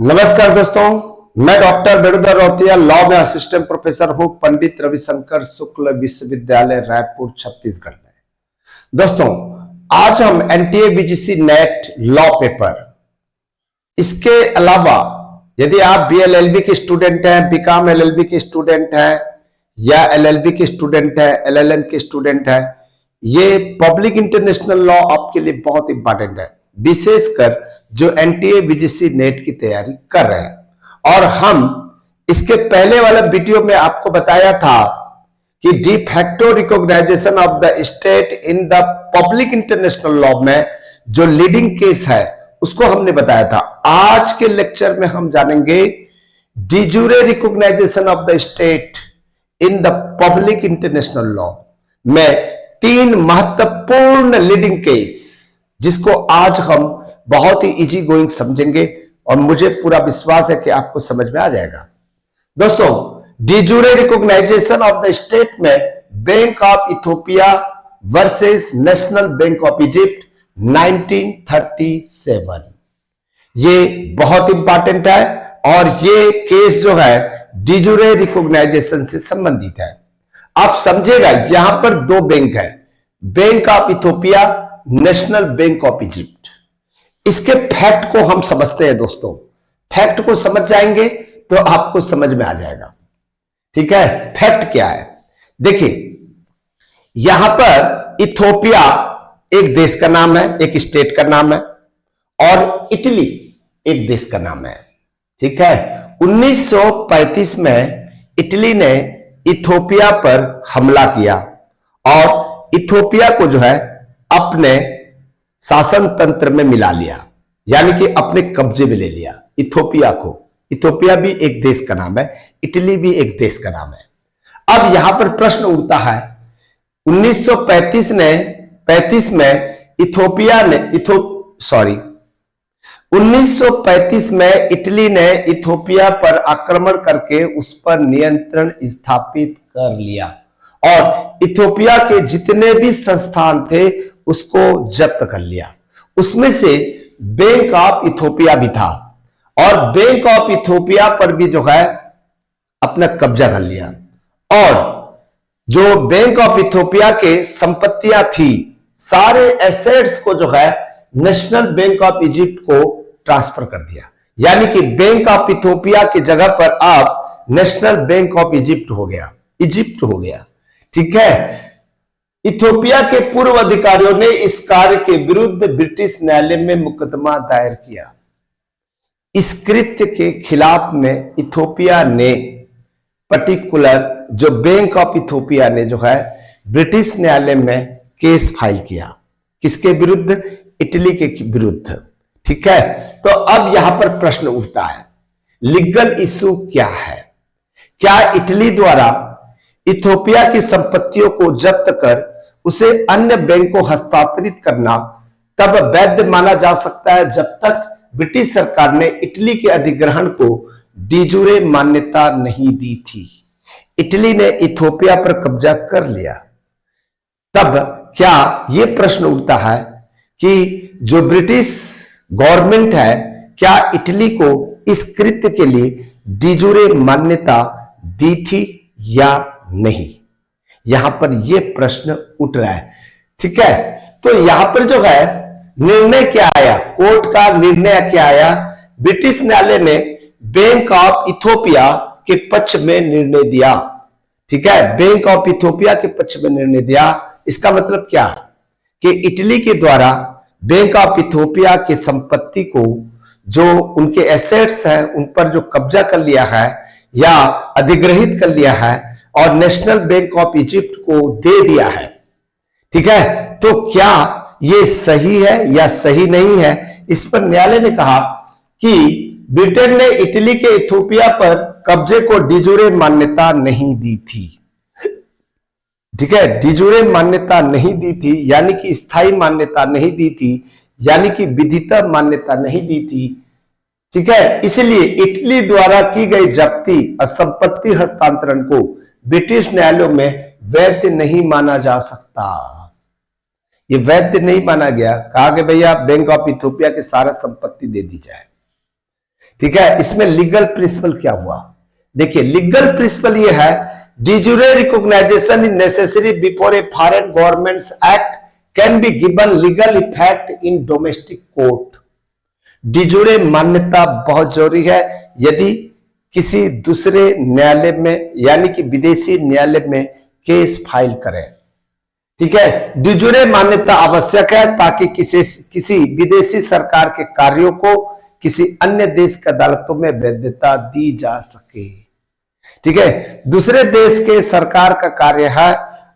नमस्कार दोस्तों, मैं डॉक्टर बेणुधर रौतिया लॉ में असिस्टेंट प्रोफेसर हूं पंडित रविशंकर शुक्ल विश्वविद्यालय रायपुर छत्तीसगढ़ में। दोस्तों, आज हम एनटीए वीजीसी नेट लॉ पेपर, इसके अलावा यदि आप बीएलएलबी के स्टूडेंट हैं, बीकॉम एलएलबी के स्टूडेंट हैं या एलएलबी के स्टूडेंट हैं, एलएलएम के स्टूडेंट हैं, ये पब्लिक इंटरनेशनल लॉ आपके लिए बहुत इंपॉर्टेंट है, विशेषकर जो एनटीए वीजीसी नेट की तैयारी कर रहे हैं। और हम इसके पहले वाला वीडियो में आपको बताया था कि de facto recognisation of the state in the public international law में जो लीडिंग केस है उसको हमने बताया था। आज के लेक्चर में हम जानेंगे de jure recognisation of the state in the public international law में तीन महत्वपूर्ण लीडिंग केस, जिसको आज हम बहुत ही इजी गोइंग समझेंगे और मुझे पूरा विश्वास है कि आपको समझ में आ जाएगा। दोस्तों, de jure recognisation of the state में bank of Ethiopia versus national bank of Egypt 1937, ये बहुत इंपॉर्टेंट है और ये केस जो है डी जूरे रिकॉग्नाइजेशन से संबंधित है। आप समझेगा, यहां पर दो बैंक है, bank of Ethiopia, national bank of Egypt. इसके फैक्ट को हम समझते हैं दोस्तों, फैक्ट को समझ जाएंगे तो आपको समझ में आ जाएगा। ठीक है, फैक्ट क्या है? देखिए, यहां पर इथियोपिया एक देश का नाम है, एक स्टेट का नाम है, और इटली एक देश का नाम है। ठीक है, 1935 में इटली ने इथियोपिया पर हमला किया और इथियोपिया को जो है अपने शासन तंत्र में मिला लिया, यानी कि अपने कब्जे में ले लिया इथियोपिया को। इथियोपिया भी एक देश का नाम है, इटली भी एक देश का नाम है। अब यहां पर प्रश्न उठता है, 1935 में इथियोपिया ने 1935 में इटली ने इथियोपिया पर आक्रमण करके उस पर नियंत्रण स्थापित कर लिया और इथियोपिया के जितने भी संस्थान थे उसको जब्त कर लिया। उसमें से बैंक ऑफ इथियोपिया भी था और बैंक ऑफ इथियोपिया पर भी जो है अपना कब्जा कर लिया, और जो बैंक ऑफ इथियोपिया के संपत्तियां थी, सारे एसेट्स को जो है नेशनल बैंक ऑफ इजिप्ट को ट्रांसफर कर दिया। यानी कि बैंक ऑफ इथियोपिया की जगह पर आप नेशनल बैंक ऑफ इजिप्ट हो गया, इजिप्ट हो गया। ठीक है, इथियोपिया के पूर्व अधिकारियों ने इस कार्य के विरुद्ध ब्रिटिश न्यायालय में मुकदमा दायर किया। इस कृत्य के खिलाफ में इथियोपिया ने पर्टिकुलर जो बैंक ऑफ इथियोपिया ने जो है ब्रिटिश न्यायालय में केस फाइल किया। किसके विरुद्ध? इटली के विरुद्ध। ठीक है, तो अब यहां पर प्रश्न उठता है, लीगल इशू क्या है? क्या इटली द्वारा इथियोपिया की संपत्तियों को जब्त कर उसे अन्य बैंक को हस्तांतरित करना तब वैध माना जा सकता है जब तक ब्रिटिश सरकार ने इटली के अधिग्रहण को डी जूरे मान्यता नहीं दी थी। इटली ने इथियोपिया पर कब्जा कर लिया। तब क्या यह प्रश्न उठता है कि जो ब्रिटिश गवर्नमेंट है, क्या इटली को इस कृत्य के लिए डी जूरे मान्यता दी थी या नहीं? यहां पर यह प्रश्न उठ रहा है। ठीक है, तो यहां पर जो है निर्णय क्या आया, कोर्ट का निर्णय क्या आया? ब्रिटिश न्यायालय ने बैंक ऑफ इथियोपिया के पक्ष में निर्णय दिया। ठीक है, बैंक ऑफ इथियोपिया के पक्ष में निर्णय दिया। इसका मतलब क्या कि इटली के द्वारा बैंक ऑफ इथियोपिया की संपत्ति को, जो उनके एसेट्स हैं, उन पर जो कब्जा कर लिया है या अधिग्रहित कर लिया है और नेशनल बैंक ऑफ इजिप्ट को दे दिया है। ठीक है, तो क्या यह सही है या सही नहीं है? इस पर न्यायालय ने कहा कि ब्रिटेन ने इटली के इथियोपिया पर कब्जे को डी जूरे मान्यता नहीं दी थी। ठीक है, डी जूरे मान्यता नहीं दी थी, यानी कि स्थायी मान्यता नहीं दी थी, यानी कि विधिता मान्यता नहीं दी थी। ठीक है, इसलिए इटली द्वारा की गई जब्ती और संपत्ति हस्तांतरण को ब्रिटिश न्यायालयों में वैध नहीं माना जा सकता। ये वैध नहीं माना गया। कहा कि भैया बैंक ऑफ इथियोपिया की सारा संपत्ति दे दी जाए। ठीक है, इसमें लीगल प्रिंसिपल क्या हुआ? देखिए, लीगल प्रिंसिपल ये है, de jure recognition is necessary before a foreign government's act can be given legal effect in domestic court. de jure मान्यता बहुत जरूरी है यदि किसी दूसरे न्यायालय में यानी कि विदेशी न्यायालय में केस फाइल करें। ठीक है, de jure मान्यता आवश्यक है ताकि किसी विदेशी सरकार के कार्यों को किसी अन्य देश की अदालतों में वैधता दी जा सके। ठीक है, दूसरे देश के सरकार का कार्य है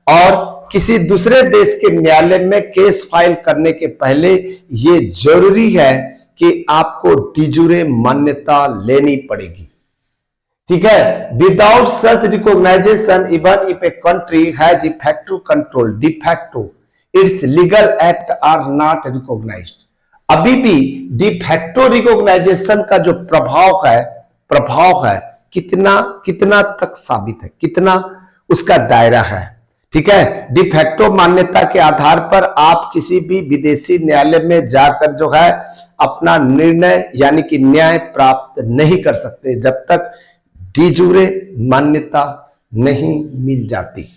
और किसी दूसरे देश के न्यायालय में केस फाइल करने के पहले यह जरूरी है कि आपको de jure मान्यता लेनी पड़ेगी। ठीक है, without such recognisation even if a country has effective control de facto it's legal act are not recognised. अभी भी de facto रिकॉग्नाइजेशन का जो प्रभाव है कितना तक साबित है, कितना उसका दायरा है। ठीक है, de facto मान्यता के आधार पर आप किसी भी विदेशी न्यायालय में जाकर जो है अपना निर्णय यानी कि न्याय प्राप्त नहीं कर सकते जब तक de jure मान्यता नहीं मिल जाती।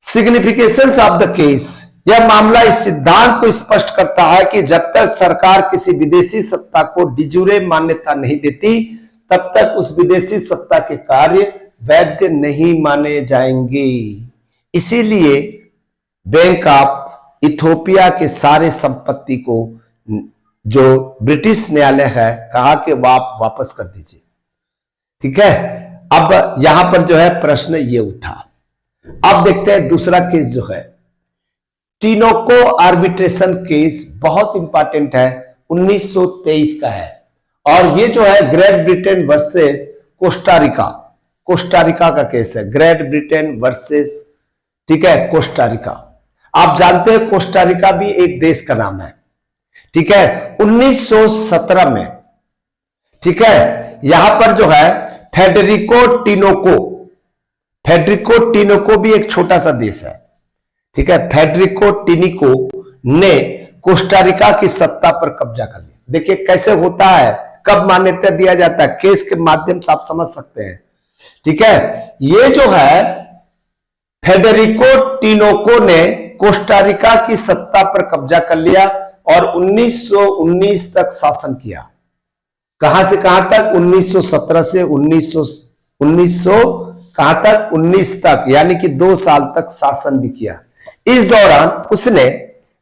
सिग्निफिकेशंस ऑफ द केस, यह मामला इस सिद्धांत को स्पष्ट करता है कि जब तक सरकार किसी विदेशी सत्ता को de jure मान्यता नहीं देती तब तक उस विदेशी सत्ता के कार्य वैध नहीं माने जाएंगे। इसीलिए बैंक ऑफ इथियोपिया के सारे संपत्ति को जो ब्रिटिश न्यायालय है कहा कि आप वापस कर दीजिए। ठीक है, अब यहां पर जो है प्रश्न ये उठा। अब देखते हैं दूसरा केस जो है टीनोको आर्बिट्रेशन केस, बहुत इंपॉर्टेंट है, 1923 का है और ये जो है ग्रेट ब्रिटेन वर्सेस कोस्टारिका का केस है। ग्रेट ब्रिटेन वर्सेस, ठीक है, कोस्टारिका। आप जानते हैं कोस्टारिका भी एक देश का नाम है। ठीक है, 1917 में, ठीक है, यहां पर जो है फेडरिको टिनोको भी एक छोटा सा देश है। ठीक है, फेडरिको टिनिको ने कोस्टारिका की सत्ता पर कब्जा कर लिया। देखिए कैसे होता है, कब मान्यता दिया जाता है, केस के माध्यम से आप समझ सकते हैं। ठीक है, ये जो है फेडरिको टिनोको ने कोस्टारिका की सत्ता पर कब्जा कर लिया और 1919 तक शासन किया। कहां से कहां तक? 1917 से 1900 कहां तक? 19 तक, यानी कि 2 साल तक शासन भी किया। इस दौरान उसने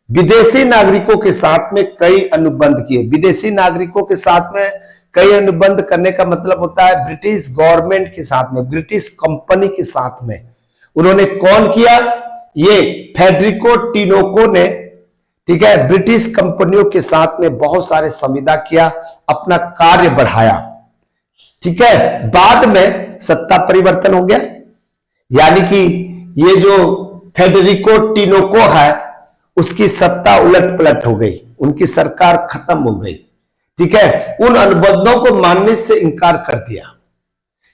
विदेशी नागरिकों के साथ में कई अनुबंध किए। विदेशी नागरिकों के साथ में कई अनुबंध करने का मतलब होता है ब्रिटिश गवर्नमेंट के साथ में, ब्रिटिश कंपनी के साथ में। उन्होंने कौन किया? ये फेडरिको टिनोको ने, ठीक है, ब्रिटिश कंपनियों के साथ में बहुत सारे संविदा किया, अपना कार्य बढ़ाया। ठीक है, बाद में सत्ता परिवर्तन हो गया, यानी कि ये जो फेडरिको टिनोको है उसकी सत्ता उलट पलट हो गई, उनकी सरकार खत्म हो गई। ठीक है, उन अनुबंधों को मानने से इनकार कर दिया।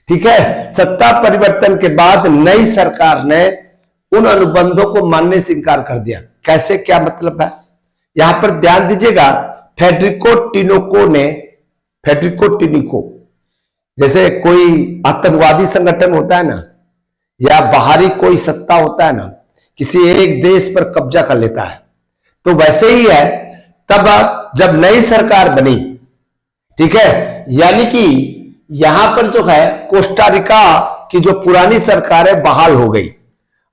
ठीक है, सत्ता परिवर्तन के बाद नई सरकार ने उन अनुबंधों को मानने से इनकार कर दिया। कैसे, क्या मतलब है, यहां पर ध्यान दीजिएगा। फेडरिको टिनिको जैसे कोई आतंकवादी संगठन होता है ना, या बाहरी कोई सत्ता होता है ना, किसी एक देश पर कब्जा कर लेता है, तो वैसे ही है। तब जब नई सरकार बनी, ठीक है, यानी कि यहां पर जो है कोस्टारिका की जो पुरानी सरकार है बहाल हो गई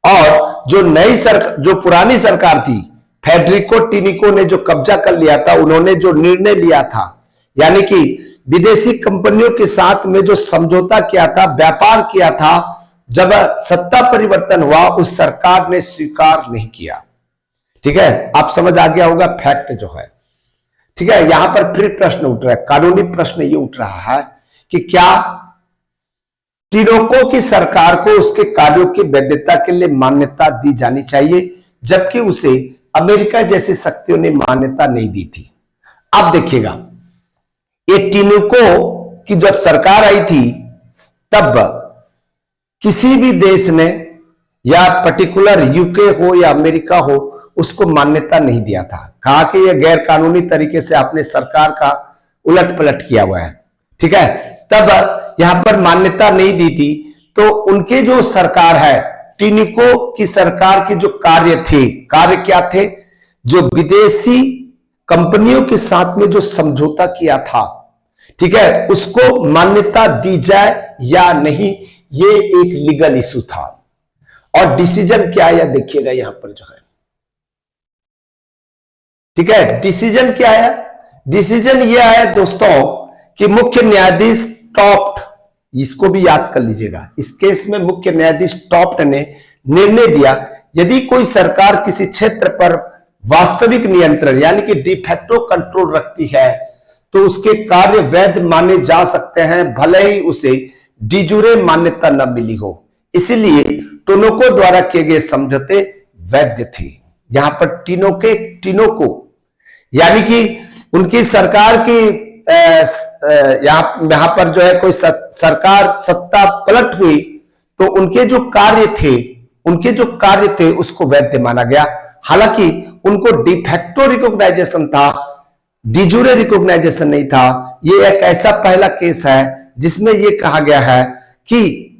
और जो पुरानी सरकार थी, फेडरिको टिनिको ने जो कब्जा कर लिया था, उन्होंने जो निर्णय लिया था, यानी कि विदेशी कंपनियों के साथ में जो समझौता किया था, व्यापार किया था, जब सत्ता परिवर्तन हुआ उस सरकार ने स्वीकार नहीं किया। ठीक है, आप समझ आ गया होगा फैक्ट जो है। ठीक है, यहां पर फिर प्रश्न उठ रहा है, कानूनी प्रश्न ये उठ रहा है कि क्या टिनोको की सरकार को उसके कार्यों की वैधता के लिए मान्यता दी जानी चाहिए, जबकि उसे अमेरिका जैसी शक्तियों ने मान्यता नहीं दी थी। अब देखिएगा, ये टिनोको की जब सरकार आई थी तब किसी भी देश ने, या पर्टिकुलर यूके हो या अमेरिका हो, उसको मान्यता नहीं दिया था। कहा कि यह गैर कानूनी तरीके से अपने सरकार का उलट पलट किया हुआ है। ठीक है, तब यहां पर मान्यता नहीं दी थी। तो उनके जो सरकार है, टिनको की सरकार के जो कार्य थे, कार्य क्या थे, जो विदेशी कंपनियों के साथ में जो समझौता किया था, ठीक है, उसको मान्यता दी जाए या नहीं, ये एक लीगल इशू था। और डिसीजन क्या है देखिएगा यहां पर जो है, ठीक है, डिसीजन क्या है, डिसीजन ये आया दोस्तों कि मुख्य न्यायाधीश टॉप्ट, इसको भी याद कर लीजिएगा, इस केस में मुख्य न्यायाधीश टॉप्ट ने निर्णय दिया, यदि कोई सरकार किसी क्षेत्र पर वास्तविक नियंत्रण यानी कि डिफैक्टो कंट्रोल रखती है तो उसके कार्य वैध माने जा सकते हैं, भले ही उसे डिजूरे मान्यता न मिली हो। इसीलिए टिनोको द्वारा किए गए समझौते वैध थे। यहां पर टिनोको यानी कि उनकी सरकार की यहां पर जो है कोई सरकार सत्ता पलट हुई तो उनके जो कार्य थे उसको वैध माना गया। हालांकि उनको डिफैक्टो रिकॉग्नाइजेशन था, डिजूरे रिकॉग्नाइजेशन नहीं था। ये एक ऐसा पहला केस है जिसमें यह कहा गया है कि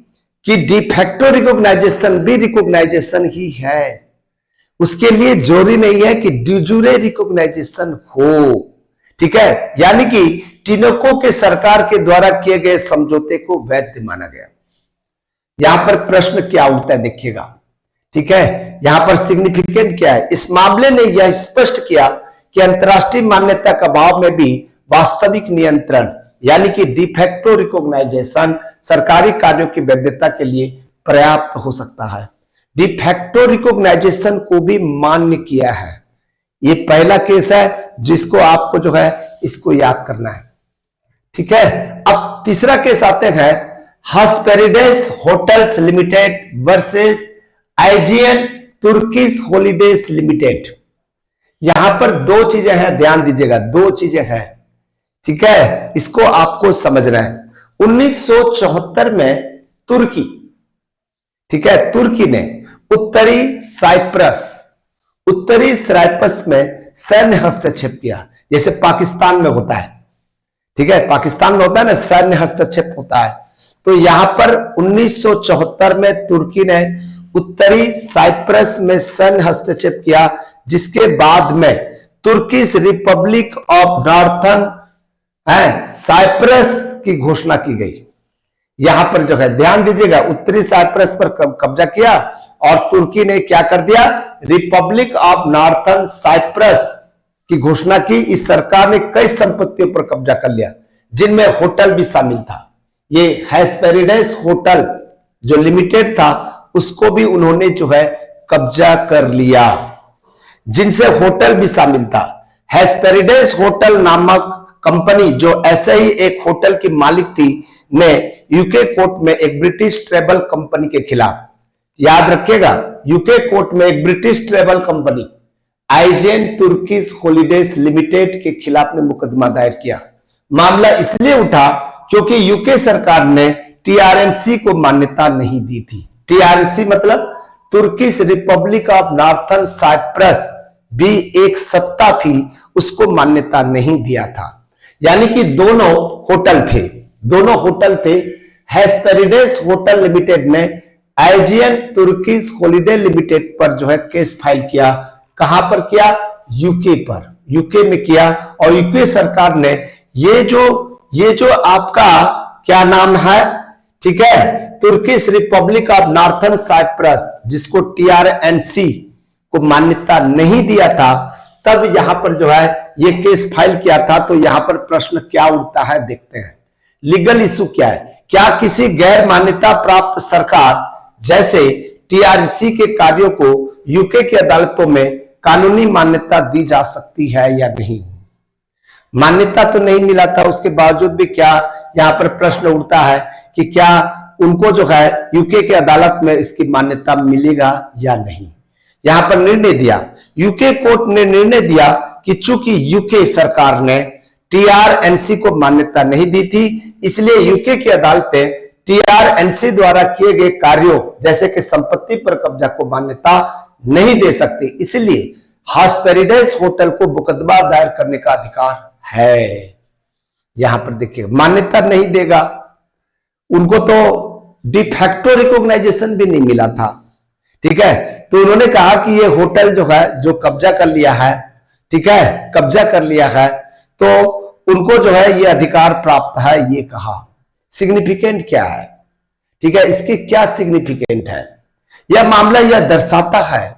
डिफैक्टो रिकॉग्नाइजेशन भी रिकॉग्नाइजेशन ही है, उसके लिए जरूरी नहीं है कि डिजूरे रिकॉग्नाइजेशन हो। ठीक है, यानी कि टिनोको के सरकार के द्वारा किए गए समझौते को वैध माना गया। यहां पर प्रश्न क्या उठता है देखिएगा, ठीक है, यहां पर सिग्निफिकेंट क्या है, इस मामले ने यह स्पष्ट किया कि अंतर्राष्ट्रीय मान्यता का अभाव में भी वास्तविक नियंत्रण यानी कि डिफैक्टो रिकॉग्नाइजेशन सरकारी कार्यों की वैधता के लिए पर्याप्त हो सकता है। डिफैक्टो रिकॉग्नाइजेशन को भी मान्य किया है। ये पहला केस है जिसको आपको जो है इसको याद करना है। ठीक है, अब तीसरा केस आते हैं, Hesperides hotels limited versus Aegean Turkish holidays limited. यहां पर दो चीजें हैं, ध्यान दीजिएगा, दो चीजें हैं। ठीक है, इसको आपको समझना है। 1974 में तुर्की, ठीक है, तुर्की ने उत्तरी साइप्रस में सैन्य हस्तक्षेप किया, जैसे पाकिस्तान में होता है। ठीक है, पाकिस्तान में होता है ना, सैन्य हस्तक्षेप होता है। तो यहां पर 1974 में तुर्की ने उत्तरी साइप्रस में सैन्य हस्तक्षेप किया, जिसके बाद में Turkish Republic of Northern Cyprus की घोषणा की गई। यहां पर जो है ध्यान दीजिएगा, उत्तरी साइप्रस पर कब्जा किया और तुर्की ने क्या कर दिया, रिपब्लिक ऑफ नॉर्थर्न साइप्रस की घोषणा की। इस सरकार ने कई संपत्तियों पर कब्जा कर लिया, जिनमें होटल भी शामिल था। ये हेस्पेरिडेस होटल जो लिमिटेड था उसको भी उन्होंने जो है कब्जा कर लिया, जिनसे होटल भी शामिल था। हेस्पेरिडेस होटल नामक कंपनी जो ऐसे ही एक होटल की मालिक थी, ने यूके कोर्ट में एक ब्रिटिश ट्रेवल कंपनी के खिलाफ, याद रखिएगा, यूके कोर्ट में एक British travel company Aegean Turkish holidays limited के खिलाफ में मुकदमा दायर किया। मामला इसलिए उठा क्योंकि यूके सरकार ने टीआरएनसी को मान्यता नहीं दी थी। टीआरएनसी मतलब Turkish Republic of Northern Cyprus भी एक सत्ता थी, उसको मान्यता नहीं दिया था। यानी कि दोनों होटल थे। हेस्पेरिडेस होटल लिमिटेड ने एजियन तुर्किश हॉलीडे लिमिटेड पर जो है केस फाइल किया। कहां पर किया, यूके में किया। और यूके सरकार ने ये जो आपका क्या नाम है, ठीक है, Turkish Republic of Northern Cyprus, जिसको टीआरएनसी को मान्यता नहीं दिया था, तब यहां पर जो है ये केस फाइल किया था। तो यहां पर प्रश्न क्या उठता है देखते हैं, लीगल इशू क्या है, क्या किसी गैर मान्यता प्राप्त सरकार जैसे टीआरएनसी के कार्यों को यूके की अदालतों में कानूनी मान्यता दी जा सकती है या नहीं। मान्यता तो नहीं मिला था, उसके बावजूद भी क्या यहां पर प्रश्न उठता है कि क्या उनको जो है यूके के अदालत में इसकी मान्यता मिलेगा या नहीं। यहां पर निर्णय दिया, यूके कोर्ट ने निर्णय दिया कि चूंकि यूके सरकार ने टीआरएनसी को मान्यता नहीं दी थी, इसलिए यूके की अदालतें टीआरएनसी द्वारा किए गए कार्यों जैसे कि संपत्ति पर कब्जा को मान्यता नहीं दे सकती। इसलिए हेस्पेरिडेस होटल को मुकदमा दायर करने का अधिकार है। यहां पर देखिए मान्यता नहीं देगा, उनको तो डिफैक्टो रिकॉग्नाइजेशन भी नहीं मिला था, ठीक है। तो उन्होंने कहा कि ये होटल जो है जो कब्जा कर लिया है, ठीक है, कब्जा कर लिया है, तो उनको जो है ये अधिकार प्राप्त है, ये कहा। सिग्निफिकेंट क्या है, ठीक है, इसकी क्या सिग्निफिकेंट है? यह मामला यह दर्शाता है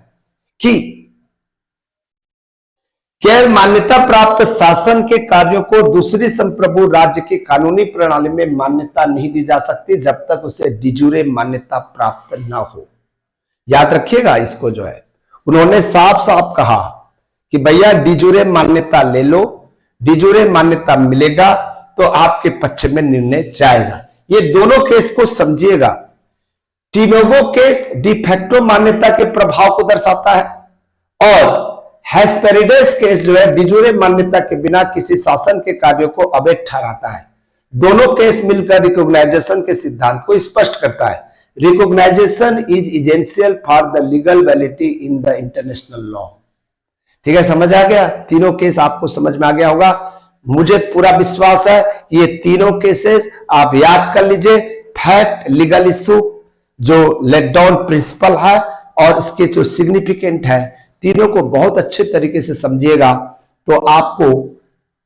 कि केवल मान्यता प्राप्त शासन के कार्यों को दूसरी संप्रभु राज्य की कानूनी प्रणाली में मान्यता नहीं दी जा सकती जब तक उसे डिजूरे मान्यता प्राप्त न हो। याद रखिएगा इसको, जो है उन्होंने साफ साफ कहा कि भैया डिजूरे मान्यता ले लो, डिजूरे मान्यता मिलेगा तो आपके पक्ष में निर्णय जाएगा। ये दोनों केस को समझिएगा। टिनोगो केस डिफैक्टो मान्यता के प्रभाव को दर्शाता है और हेस्पेरिडेस केस जो है डिजूरे मान्यता के बिना किसी शासन के कार्यों को अवैध ठहराता है। दोनों केस मिलकर रिकॉग्नाइजेशन के सिद्धांत को स्पष्ट करता है। Recognisation is essential for the legal validity in the international law. ठीक है, समझ आ गया? तीनों केस आपको समझ में आ गया होगा, मुझे पूरा विश्वास है। ये तीनों केसेस आप याद कर लीजिए। फैक्ट, लीगल इशू, जो लेट डाउन प्रिंसिपल है और इसके जो सिग्निफिकेंट है, तीनों को बहुत अच्छे तरीके से समझिएगा तो आपको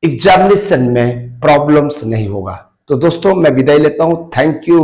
एग्जामिनेशन में प्रॉब्लम्स नहीं होगा। तो दोस्तों मैं विदाई लेता हूं। Thank you.